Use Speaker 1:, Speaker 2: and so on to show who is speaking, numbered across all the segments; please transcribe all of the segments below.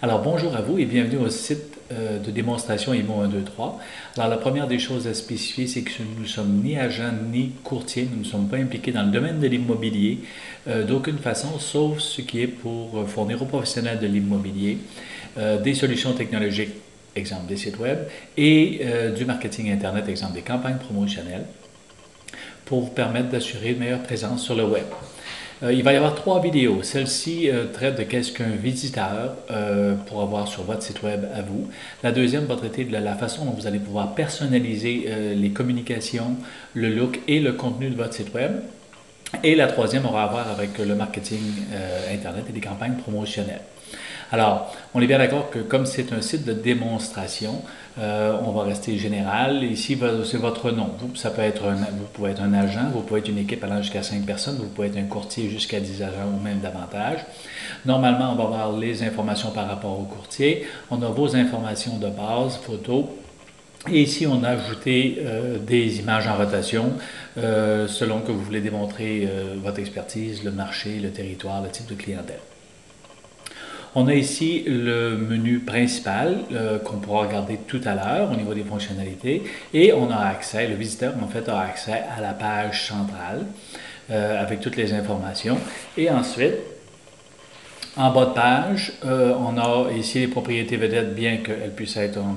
Speaker 1: Alors bonjour à vous et bienvenue au site de démonstration IMO 1, 2, 3. Alors la première des choses à spécifier, c'est que nous ne sommes ni agents ni courtiers, nous ne sommes pas impliqués dans le domaine de l'immobilier d'aucune façon, sauf ce qui est pour fournir aux professionnels de l'immobilier des solutions technologiques, exemple des sites web, et du marketing Internet, exemple des campagnes promotionnelles, pour vous permettre d'assurer une meilleure présence sur le web. Il va y avoir 3 vidéos. Celle-ci traite de qu'est-ce qu'un visiteur pour avoir sur votre site web à vous. La deuxième va traiter de la façon dont vous allez pouvoir personnaliser les communications, le look et le contenu de votre site web. Et la troisième aura à voir avec le marketing Internet et les campagnes promotionnelles. Alors, on est bien d'accord que comme c'est un site de démonstration, on va rester général. Ici, c'est votre nom. Vous pouvez être un agent, vous pouvez être une équipe allant jusqu'à 5 personnes, vous pouvez être un courtier jusqu'à 10 agents ou même davantage. Normalement, on va avoir les informations par rapport au courtier. On a vos informations de base, photos. Et ici, on a ajouté des images en rotation selon que vous voulez démontrer votre expertise, le marché, le territoire, le type de clientèle. On a ici le menu principal qu'on pourra regarder tout à l'heure au niveau des fonctionnalités et on a accès, le visiteur en fait a accès à la page centrale avec toutes les informations. Et ensuite, en bas de page, on a ici les propriétés vedettes, bien qu'elles puissent être en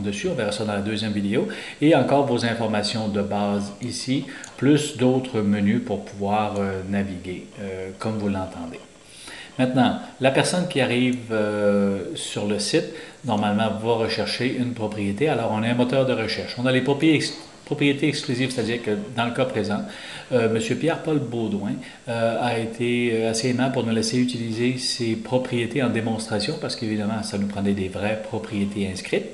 Speaker 1: dessus, on verra ça dans la deuxième vidéo, et encore vos informations de base ici, plus d'autres menus pour pouvoir naviguer, comme vous l'entendez. Maintenant, la personne qui arrive sur le site, normalement, va rechercher une propriété. Alors, on a un moteur de recherche. On a les propriétés exclusives, c'est-à-dire que dans le cas présent, M. Pierre-Paul Baudouin a été assez aimable pour nous laisser utiliser ses propriétés en démonstration, parce qu'évidemment, ça nous prenait des vraies propriétés inscrites.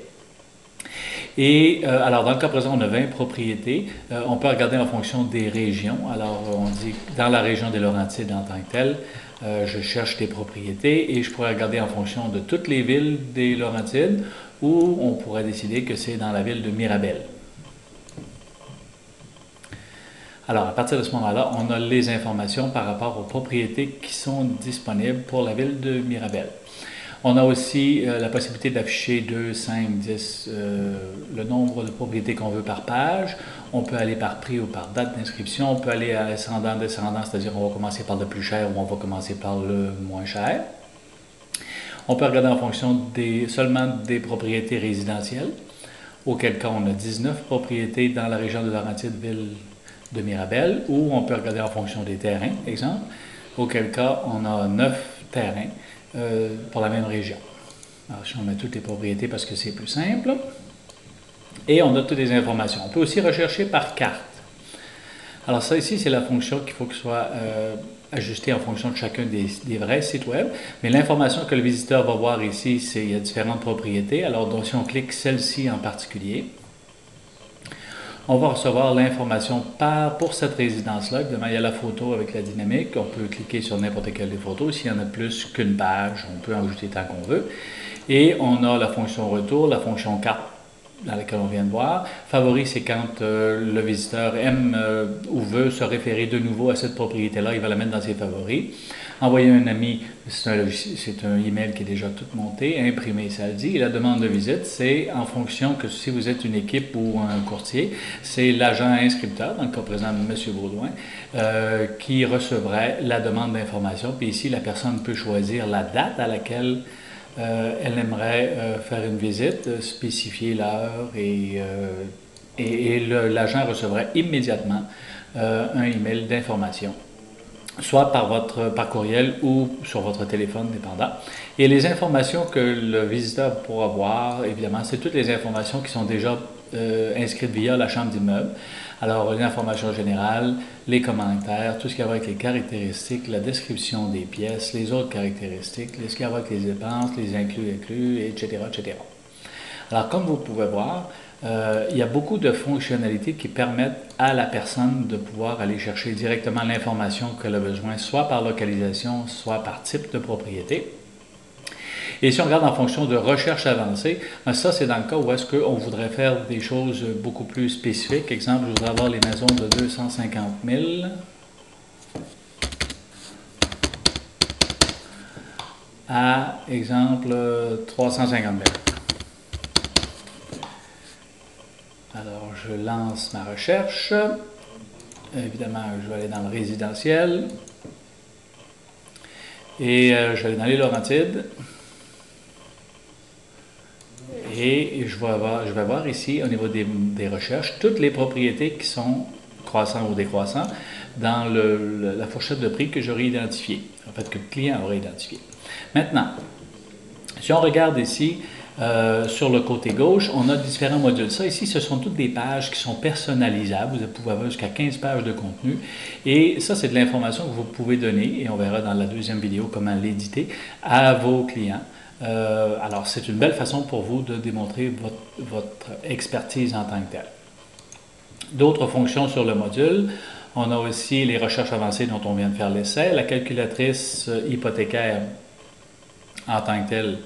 Speaker 1: Et alors, dans le cas présent, on a 20 propriétés. On peut regarder en fonction des régions. Alors, on dit dans la région des Laurentides en tant que telle, je cherche des propriétés et je pourrais regarder en fonction de toutes les villes des Laurentides ou on pourrait décider que c'est dans la ville de Mirabel. Alors, à partir de ce moment-là, on a les informations par rapport aux propriétés qui sont disponibles pour la ville de Mirabel. On a aussi la possibilité d'afficher 2, 5, 10, le nombre de propriétés qu'on veut par page. On peut aller par prix ou par date d'inscription. On peut aller à ascendant-descendant, c'est-à-dire on va commencer par le plus cher ou on va commencer par le moins cher. On peut regarder en fonction seulement des propriétés résidentielles, auquel cas on a 19 propriétés dans la région de Laurentides-Ville de Mirabel, ou on peut regarder en fonction des terrains, exemple, auquel cas on a 9 terrains pour la même région. Alors, si on met toutes les propriétés parce que c'est plus simple. Et on a toutes les informations. On peut aussi rechercher par carte. Alors ça ici, c'est la fonction qu'il faut que soit ajustée en fonction de chacun des vrais sites web. Mais l'information que le visiteur va voir ici, c'est qu'il y a différentes propriétés. Alors donc, si on clique celle-ci en particulier, on va recevoir l'information pour cette résidence-là. Évidemment, il y a la photo avec la dynamique. On peut cliquer sur n'importe quelle des photos. S'il y en a plus qu'une page, on peut en ajouter tant qu'on veut. Et on a la fonction retour, la fonction carte dans laquelle on vient de voir. Favori, c'est quand le visiteur aime ou veut se référer de nouveau à cette propriété-là, il va la mettre dans ses favoris. Envoyer un ami, c'est un email qui est déjà tout monté. Imprimer, ça le dit. Et la demande de visite, c'est en fonction que si vous êtes une équipe ou un courtier, c'est l'agent inscripteur, dans le cas présent M. Baudouin, qui recevrait la demande d'information. Puis ici, la personne peut choisir la date à laquelle elle aimerait faire une visite, spécifier l'heure et l'agent recevrait immédiatement un email d'information, soit par courriel ou sur votre téléphone, dépendant. Et les informations que le visiteur pourra voir, évidemment, c'est toutes les informations qui sont déjà inscrites via la chambre d'immeuble. Alors, l'information générale, les commentaires, tout ce qui a à voir avec les caractéristiques, la description des pièces, les autres caractéristiques, ce qui a à voir avec les dépenses, les inclus, etc., etc. Alors, comme vous pouvez voir, il y a beaucoup de fonctionnalités qui permettent à la personne de pouvoir aller chercher directement l'information qu'elle a besoin, soit par localisation, soit par type de propriété. Et si on regarde en fonction de recherche avancée, ça c'est dans le cas où est-ce qu'on voudrait faire des choses beaucoup plus spécifiques. Exemple, je voudrais avoir les maisons de 250 000. à, exemple, 350 000. Alors, je lance ma recherche. Évidemment, je vais aller dans le résidentiel. Et je vais aller dans les Laurentides. Et je vais voir ici, au niveau des recherches, toutes les propriétés qui sont croissantes ou décroissantes dans la fourchette de prix que j'aurais identifiée, en fait, que le client aurait identifié. Maintenant, si on regarde ici, sur le côté gauche, on a différents modules. Ça ici, ce sont toutes des pages qui sont personnalisables. Vous pouvez avoir jusqu'à 15 pages de contenu. Et ça, c'est de l'information que vous pouvez donner, et on verra dans la deuxième vidéo comment l'éditer, à vos clients. Alors, c'est une belle façon pour vous de démontrer votre expertise en tant que telle. D'autres fonctions sur le module, on a aussi les recherches avancées dont on vient de faire l'essai, la calculatrice hypothécaire en tant que telle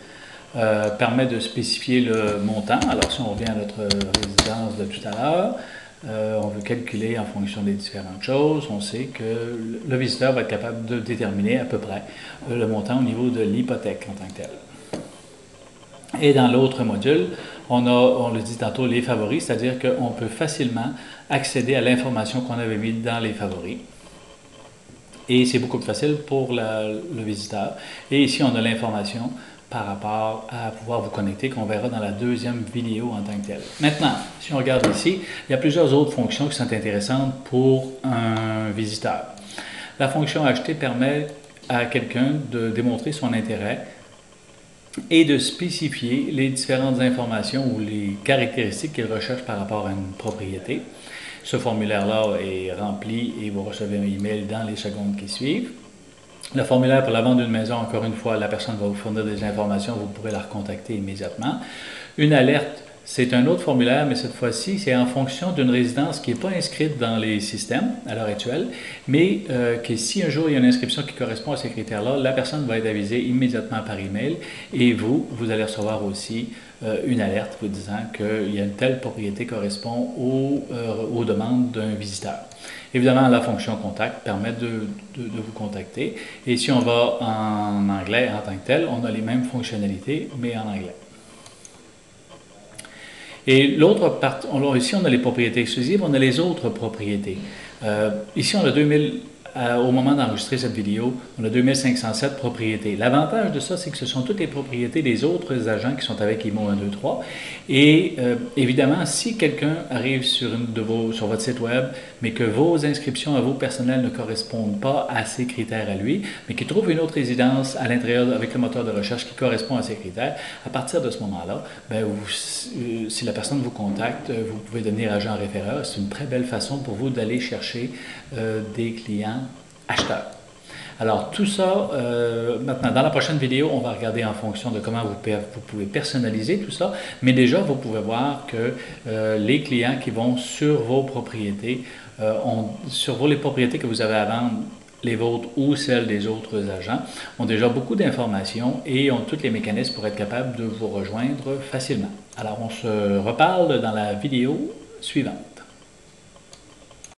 Speaker 1: permet de spécifier le montant. Alors, si on revient à notre résidence de tout à l'heure, on veut calculer en fonction des différentes choses. On sait que le visiteur va être capable de déterminer à peu près le montant au niveau de l'hypothèque en tant que tel. Et dans l'autre module, on le dit tantôt, les favoris, c'est-à-dire qu'on peut facilement accéder à l'information qu'on avait mise dans les favoris. Et c'est beaucoup plus facile pour le visiteur. Et ici, on a l'information par rapport à pouvoir vous connecter, qu'on verra dans la deuxième vidéo en tant que telle. Maintenant, si on regarde ici, il y a plusieurs autres fonctions qui sont intéressantes pour un visiteur. La fonction acheter permet à quelqu'un de démontrer son intérêt et de spécifier les différentes informations ou les caractéristiques qu'il recherche par rapport à une propriété. Ce formulaire-là est rempli et vous recevez un email dans les secondes qui suivent. Le formulaire pour la vente d'une maison, encore une fois, la personne va vous fournir des informations, vous pourrez la recontacter immédiatement. Une alerte, c'est un autre formulaire, mais cette fois-ci, c'est en fonction d'une résidence qui n'est pas inscrite dans les systèmes à l'heure actuelle, mais que si un jour il y a une inscription qui correspond à ces critères-là, la personne va être avisée immédiatement par email et vous allez recevoir aussi une alerte vous disant qu'il y a une telle propriété qui correspond aux demandes d'un visiteur. Évidemment, la fonction contact permet de vous contacter. Et si on va en anglais en tant que tel, on a les mêmes fonctionnalités, mais en anglais. Et l'autre partie, ici on a les propriétés exclusives, on a les autres propriétés. Ici on a 2000, au moment d'enregistrer cette vidéo, on a 2507 propriétés. L'avantage de ça, c'est que ce sont toutes les propriétés des autres agents qui sont avec IMO 1, 2, 3. Et évidemment, si quelqu'un arrive sur votre site web, mais que vos inscriptions à vous personnelles ne correspondent pas à ces critères à lui, mais qu'il trouve une autre résidence à l'intérieur avec le moteur de recherche qui correspond à ces critères, à partir de ce moment-là, si la personne vous contacte, vous pouvez devenir agent référeur. C'est une très belle façon pour vous d'aller chercher des clients acheteurs. Alors tout ça, maintenant dans la prochaine vidéo, on va regarder en fonction de comment vous pouvez personnaliser tout ça, mais déjà vous pouvez voir que les clients qui vont sur vos propriétés, sur les propriétés que vous avez à vendre, les vôtres ou celles des autres agents, ont déjà beaucoup d'informations et ont tous les mécanismes pour être capables de vous rejoindre facilement. Alors on se reparle dans la vidéo suivante.